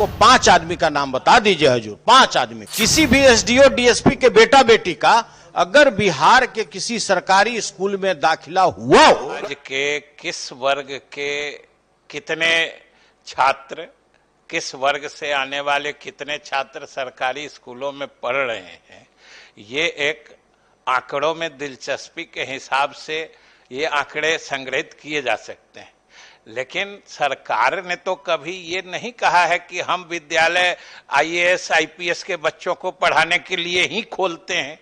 हमको 5 आदमी का नाम बता दीजिए हजूर, 5 आदमी। किसी भी एसडीओ डीएसपी के बेटा बेटी का अगर बिहार के किसी सरकारी स्कूल में दाखिला हुआ हो, आज के किस वर्ग के कितने छात्र, किस वर्ग से आने वाले कितने छात्र सरकारी स्कूलों में पढ़ रहे हैं, ये एक आंकड़ों में दिलचस्पी के हिसाब से ये आंकड़े संग्रहित किए जा सकते हैं। लेकिन सरकार ने तो कभी ये नहीं कहा है कि हम विद्यालय आईएएस आईपीएस के बच्चों को पढ़ाने के लिए ही खोलते हैं।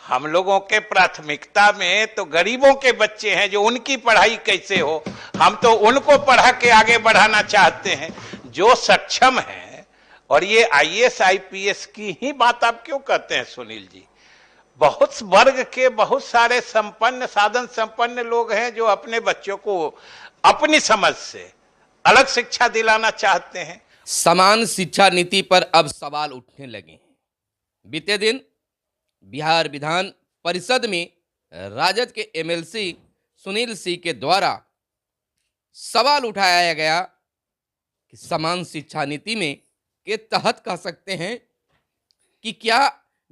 हम लोगों के प्राथमिकता में तो गरीबों के बच्चे हैं, जो उनकी पढ़ाई कैसे हो, हम तो उनको पढ़ा के आगे बढ़ाना चाहते हैं जो सक्षम है। और ये आईएएस आईपीएस की ही बात आप क्यों कहते हैं सुनील जी? बहुत वर्ग के बहुत सारे संपन्न, साधन संपन्न लोग हैं जो अपने बच्चों को अपनी समझ से अलग शिक्षा दिलाना चाहते हैं। समान शिक्षा नीति पर अब सवाल उठने लगे हैं। बीते दिन बिहार विधान परिषद में राजद के एमएलसी सुनील सिंह के द्वारा सवाल उठाया गया कि समान शिक्षा नीति में के तहत कह सकते हैं कि क्या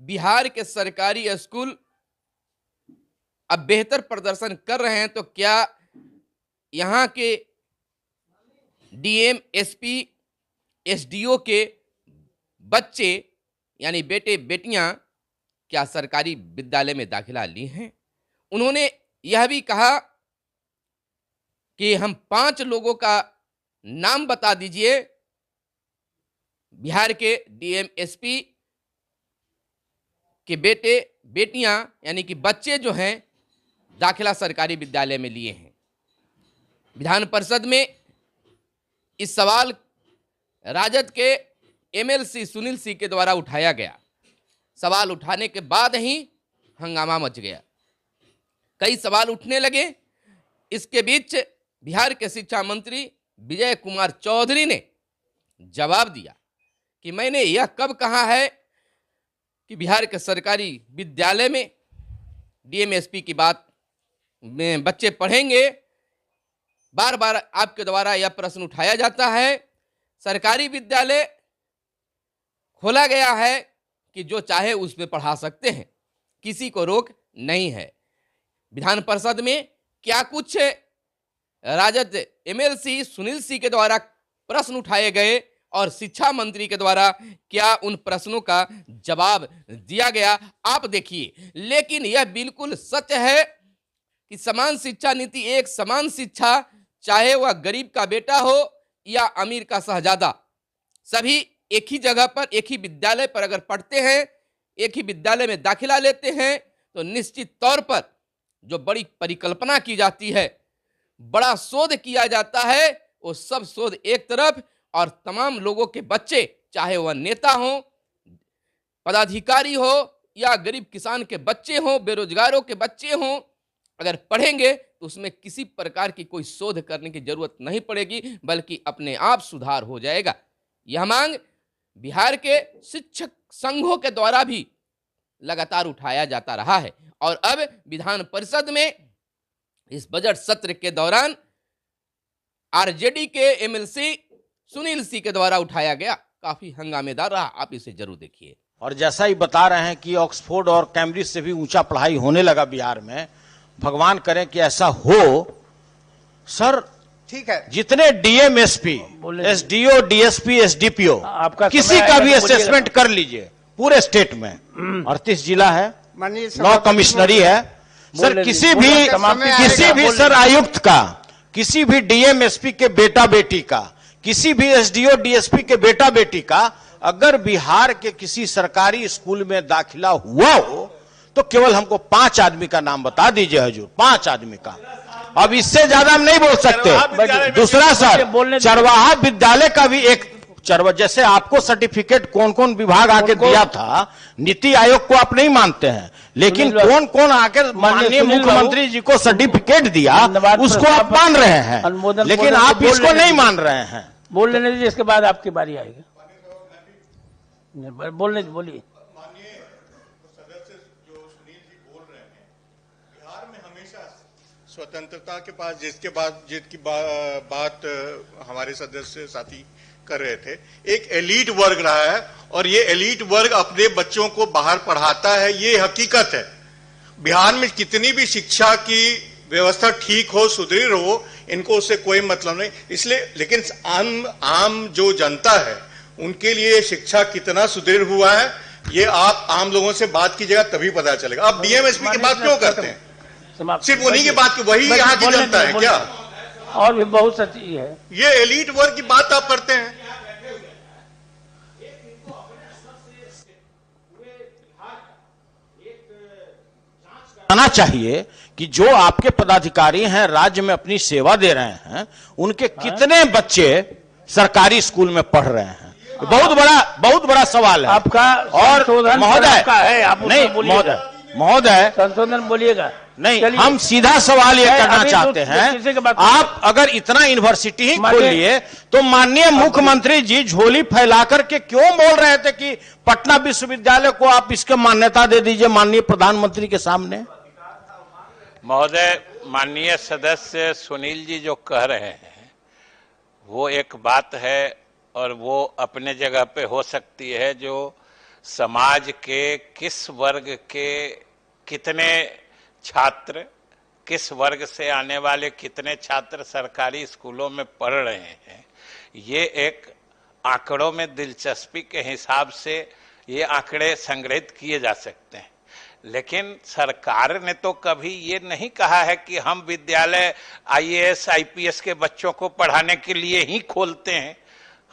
बिहार के सरकारी स्कूल अब बेहतर प्रदर्शन कर रहे हैं, तो क्या यहाँ के डीएम एसपी एसडीओ के बच्चे यानी बेटे बेटियां क्या सरकारी विद्यालय में दाखिला ली हैं? उन्होंने यह भी कहा कि हम 5 लोगों का नाम बता दीजिए बिहार के डीएम एसपी के बेटे बेटियां यानी कि बच्चे जो हैं दाखिला सरकारी विद्यालय में लिए हैं। विधान परिषद में इस सवाल राजद के एमएलसी सुनील सिंह के द्वारा उठाया गया। सवाल उठाने के बाद ही हंगामा मच गया, कई सवाल उठने लगे। इसके बीच बिहार के शिक्षा मंत्री विजय कुमार चौधरी ने जवाब दिया कि मैंने यह कब कहा है कि बिहार के सरकारी विद्यालय में डीएमएसपी की बात में बच्चे पढ़ेंगे। बार बार आपके द्वारा यह प्रश्न उठाया जाता है। सरकारी विद्यालय खोला गया है कि जो चाहे उसमें पढ़ा सकते हैं, किसी को रोक नहीं है। विधान परिषद में क्या कुछ राजद एमएलसी सुनील सिंह के द्वारा प्रश्न उठाए गए और शिक्षा मंत्री के द्वारा क्या उन प्रश्नों का जवाब दिया गया, आप देखिए। लेकिन यह बिल्कुल सच है कि समान शिक्षा नीति, एक समान शिक्षा, चाहे वह गरीब का बेटा हो या अमीर का शहजादा, सभी एक ही जगह पर, एक ही विद्यालय पर अगर पढ़ते हैं, एक ही विद्यालय में दाखिला लेते हैं, तो निश्चित तौर पर जो बड़ी परिकल्पना की जाती है, बड़ा शोध किया जाता है, वो सब शोध एक तरफ, और तमाम लोगों के बच्चे, चाहे वह नेता हो, पदाधिकारी हो या गरीब किसान के बच्चे हो, बेरोजगारों के बच्चे हो, अगर पढ़ेंगे तो उसमें किसी प्रकार की कोई शोध करने की जरूरत नहीं पड़ेगी, बल्कि अपने आप सुधार हो जाएगा। यह मांग बिहार के शिक्षक संघों के द्वारा भी लगातार उठाया जाता रहा है। और अब विधान परिषद में इस बजट सत्र के दौरान आरजेडी के एमएलसी सुनील सिंह के द्वारा उठाया गया, काफी हंगामेदार रहा। आप इसे जरूर देखिए। और जैसा ही बता रहे हैं कि ऑक्सफोर्ड और कैम्ब्रिज से भी ऊंचा पढ़ाई होने लगा बिहार में, भगवान करें कि ऐसा हो। सर ठीक है, जितने DM SP SDO DSP SDPO किसी का भी असेसमेंट कर लीजिए, पूरे स्टेट में 38 जिला है, 9 कमिश्नरी है सर, किसी भी सर आयुक्त का, किसी भी डीएम एसपी के बेटा बेटी का, किसी भी एसडीओ डीएसपी के बेटा बेटी का अगर बिहार के किसी सरकारी स्कूल में दाखिला हुआ हो, तो केवल हमको 5 आदमी का नाम बता दीजिए हजूर, 5 आदमी का। अब इससे ज्यादा हम नहीं बोल सकते। दूसरा सर, चरवाहा विद्यालय का भी एक जैसे आपको सर्टिफिकेट कौन कौन विभाग आके दिया था, नीति आयोग को आप नहीं मानते हैं, लेकिन कौन कौन आकर माननीय मुख्यमंत्री जी को सर्टिफिकेट दिया उसको आप मान रहे हैं, लेकिन आप इसको नहीं मान रहे हैं। बोल लेने दीजिए, इसके बाद आपकी बारी आएगी। बोलिए। स्वतंत्रता के पास जिसकी बात हमारे सदस्य साथी कर रहे थे, एक एलीट वर्ग रहा है और ये एलीट वर्ग अपने बच्चों को बाहर पढ़ाता है, ये हकीकत है। बिहार में कितनी भी शिक्षा की व्यवस्था ठीक हो, सुदृढ़ हो, इनको उससे कोई मतलब नहीं। इसलिए लेकिन आम जो जनता है उनके लिए शिक्षा कितना सुदृढ़ हुआ है ये आप आम लोगों से बात कीजिएगा तभी पता चलेगा। आप डीएमएसपी की बात क्यों करते हैं? सिर्फ उन्हीं की बात, वही यहाँ की जनता है क्या? और भी बहुत सा चीज है। ये एलीट वर्ग की बात आप करते हैं। आना चाहिए कि जो आपके पदाधिकारी हैं राज्य में अपनी सेवा दे रहे हैं उनके कितने बच्चे सरकारी स्कूल में पढ़ रहे हैं, बहुत बड़ा सवाल है आपका। और महोदय है, आप नहीं महोदय संशोधन बोलिएगा नहीं, हम सीधा सवाल ये करना चाहते हैं, आप अगर इतना यूनिवर्सिटी ही खोल लिए तो माननीय मुख्यमंत्री जी झोली फैला करके क्यों बोल रहे थे कि पटना विश्वविद्यालय को आप इसके मान्यता दे दीजिए माननीय प्रधानमंत्री के सामने? महोदय, माननीय सदस्य सुनील जी जो कह रहे हैं वो एक बात है और वो अपने जगह पे हो सकती है। जो समाज के किस वर्ग के कितने छात्र, किस वर्ग से आने वाले कितने छात्र सरकारी स्कूलों में पढ़ रहे हैं, ये एक आंकड़ों में दिलचस्पी के हिसाब से ये आंकड़े संग्रहित किए जा सकते हैं। लेकिन सरकार ने तो कभी ये नहीं कहा है कि हम विद्यालय आईएएस आईपीएस के बच्चों को पढ़ाने के लिए ही खोलते हैं।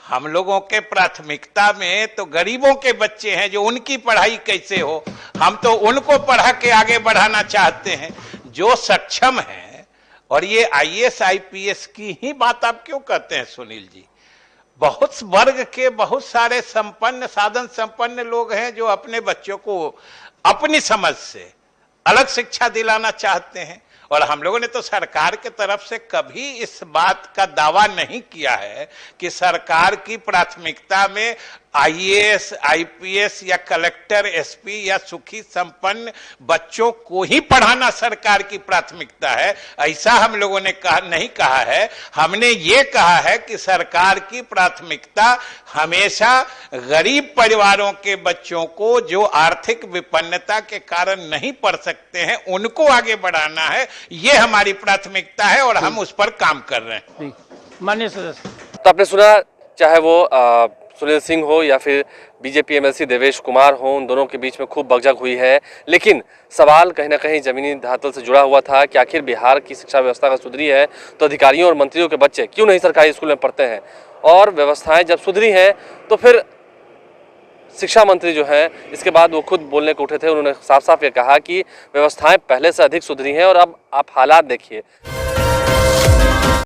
हम लोगों के प्राथमिकता में तो गरीबों के बच्चे हैं, जो उनकी पढ़ाई कैसे हो, हम तो उनको पढ़ा के आगे बढ़ाना चाहते हैं जो सक्षम है। और ये आईएएस आईपीएस की ही बात आप क्यों कहते हैं सुनील जी? बहुत वर्ग के बहुत सारे संपन्न, साधन संपन्न लोग हैं जो अपने बच्चों को अपनी समझ से अलग शिक्षा दिलाना चाहते हैं। और हम लोगों ने तो सरकार के तरफ से कभी इस बात का दावा नहीं किया है कि सरकार की प्राथमिकता में आईएएस आईपीएस या कलेक्टर एसपी या सुखी संपन्न बच्चों को ही पढ़ाना सरकार की प्राथमिकता है, ऐसा हम लोगों ने नहीं कहा है। हमने ये कहा है कि सरकार की प्राथमिकता हमेशा गरीब परिवारों के बच्चों को जो आर्थिक विपन्नता के कारण नहीं पढ़ सकते हैं उनको आगे बढ़ाना है, ये हमारी प्राथमिकता है और हम उस पर काम कर रहे हैं। माननीय सदस्य, तो आपने सुना, चाहे वो सुनील सिंह हो या फिर बीजेपी एमएलसी देवेश कुमार हो, उन दोनों के बीच में खूब बकझक हुई है। लेकिन सवाल कहीं ना कहीं जमीनी धरातल से जुड़ा हुआ था कि आखिर बिहार की शिक्षा व्यवस्था का सुधरी है तो अधिकारियों और मंत्रियों के बच्चे क्यों नहीं सरकारी स्कूल में पढ़ते हैं, और व्यवस्थाएं जब सुधरी हैं तो फिर शिक्षा मंत्री जो हैं इसके बाद वो खुद बोलने को उठे थे। उन्होंने साफ साफ ये कहा कि व्यवस्थाएं पहले से अधिक सुधरी हैं और अब आप हालात देखिए।